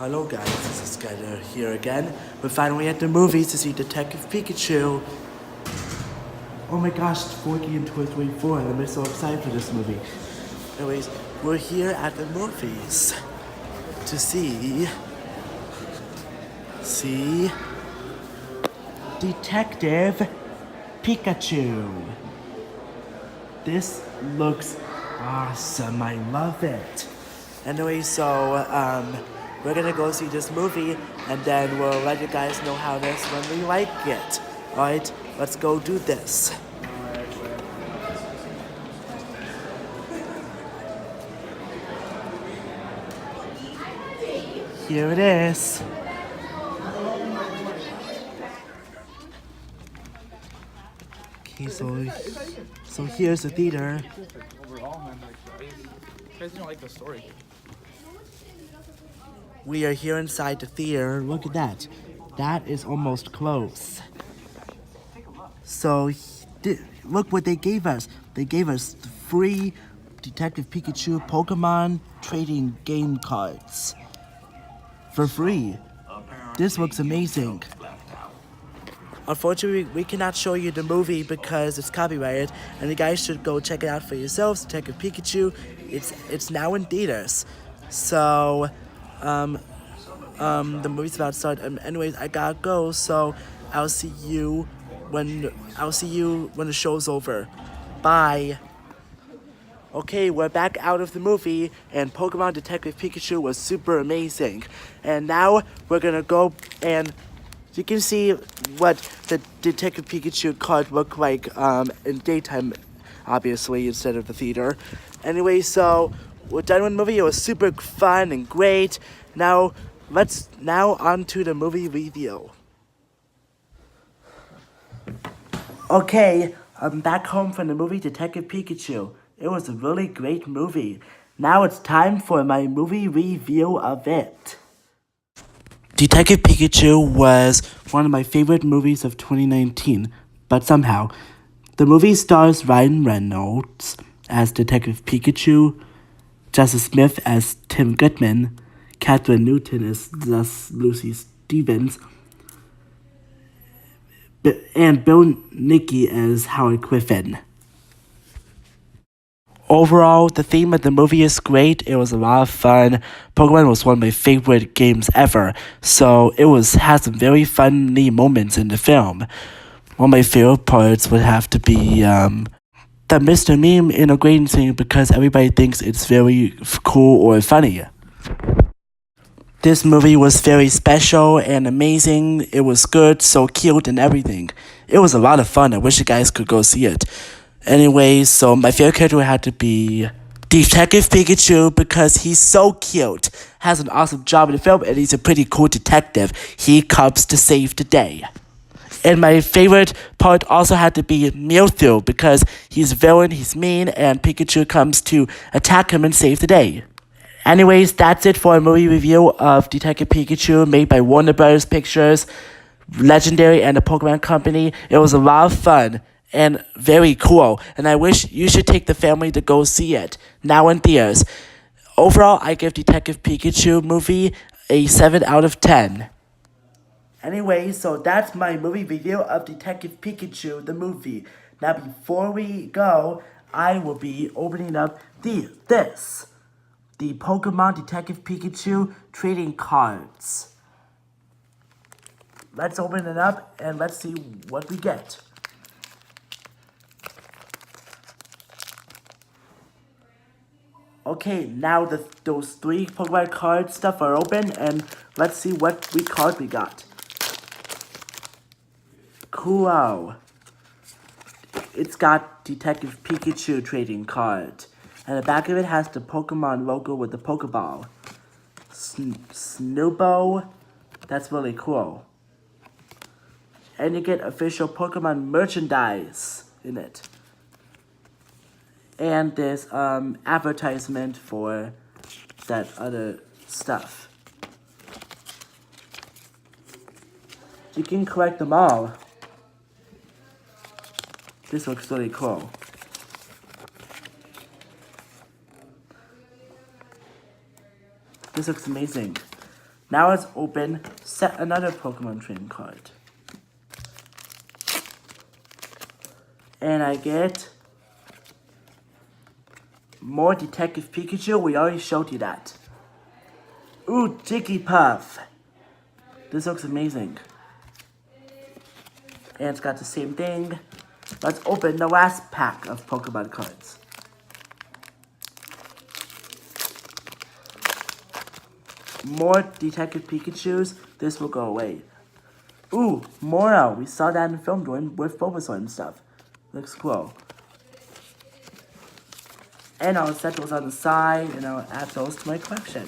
Hello guys, this is Skyler here again. We're finally at the movies to see Detective Pikachu. Oh my gosh, it's 4K in 2024 and I'm so excited for this movie. Anyways, we're here at the movies to see Detective Pikachu. This looks awesome, I love it. Anyway, so we're gonna go see this movie and then we'll let you guys know how it is when we like it. Alright, let's go do this. Here it is. Okay, so here's the theater. We are here inside the theater. Look at that. That is almost close. So, look what they gave us. They gave us free Detective Pikachu Pokemon trading game cards. For free. This looks amazing. Unfortunately, we cannot show you the movie because it's copyrighted, and you guys should go check it out for yourselves. Detective Pikachu, it's now in theaters. So, the movie's about to start. Anyways, I gotta go. So, I'll see you when the show's over. Bye. Okay, we're back out of the movie, and Pokemon Detective Pikachu was super amazing. And now we're gonna go and you can see what the Detective Pikachu card looked like in daytime, obviously, instead of the theater. Anyway, so we're done with the movie. It was super fun and great. Now on to the movie review. Okay, I'm back home from the movie Detective Pikachu. It was a really great movie. Now it's time for my movie review of it. Detective Pikachu was one of my favorite movies of 2019, but somehow, the movie stars Ryan Reynolds as Detective Pikachu, Justice Smith as Tim Goodman, Catherine Newton as thus Lucy Stevens, and Bill Nighy as Howard Griffin. Overall, the theme of the movie is great. It was a lot of fun. Pokemon was one of my favorite games ever, so it had some very funny moments in the film. One of my favorite parts would have to be the Mr. Meme integrating thing because everybody thinks it's very cool or funny. This movie was very special and amazing. It was good, so cute and everything. It was a lot of fun. I wish you guys could go see it. Anyway, so my favorite character had to be Detective Pikachu because he's so cute, has an awesome job in the film, and he's a pretty cool detective. He comes to save the day. And my favorite part also had to be Mewtwo because he's a villain, he's mean, and Pikachu comes to attack him and save the day. Anyways, that's it for a movie review of Detective Pikachu made by Warner Bros. Pictures, Legendary, and the Pokemon Company. It was a lot of fun and very cool, and I wish you should take the family to go see it, now in theaters. Overall, I give Detective Pikachu movie a 7 out of 10. Anyway, so that's my movie review of Detective Pikachu, the movie. Now before we go, I will be opening up the Pokemon Detective Pikachu trading cards. Let's open it up and let's see what we get. Okay, now those 3 Pokemon card stuff are open, and let's see what card we got. Cool. It's got Detective Pikachu trading card, and the back of it has the Pokemon logo with the Pokeball. Snowball, that's really cool. And you get official Pokemon merchandise in it. And there's advertisement for that other stuff. You can collect them all. This looks really cool. This looks amazing. Now let's open set another Pokemon trading card. And I get more Detective Pikachu. We already showed you that. Ooh, Jigglypuff. This looks amazing. And it's got the same thing. Let's open the last pack of Pokemon cards. More Detective Pikachus. This will go away. Ooh, Mora. We saw that in film doing with Bulbasaur and stuff. Looks cool. And I'll set those on the side and I'll add those to my collection.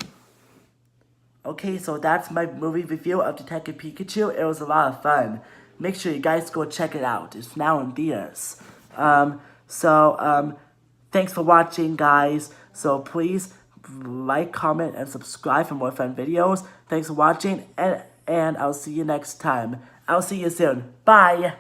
Okay, so that's my movie review of Detective Pikachu. It was a lot of fun. Make sure you guys go check it out. It's now in theaters. Thanks for watching, guys. So please like, comment, and subscribe for more fun videos. Thanks for watching, and I'll see you next time. I'll see you soon. Bye!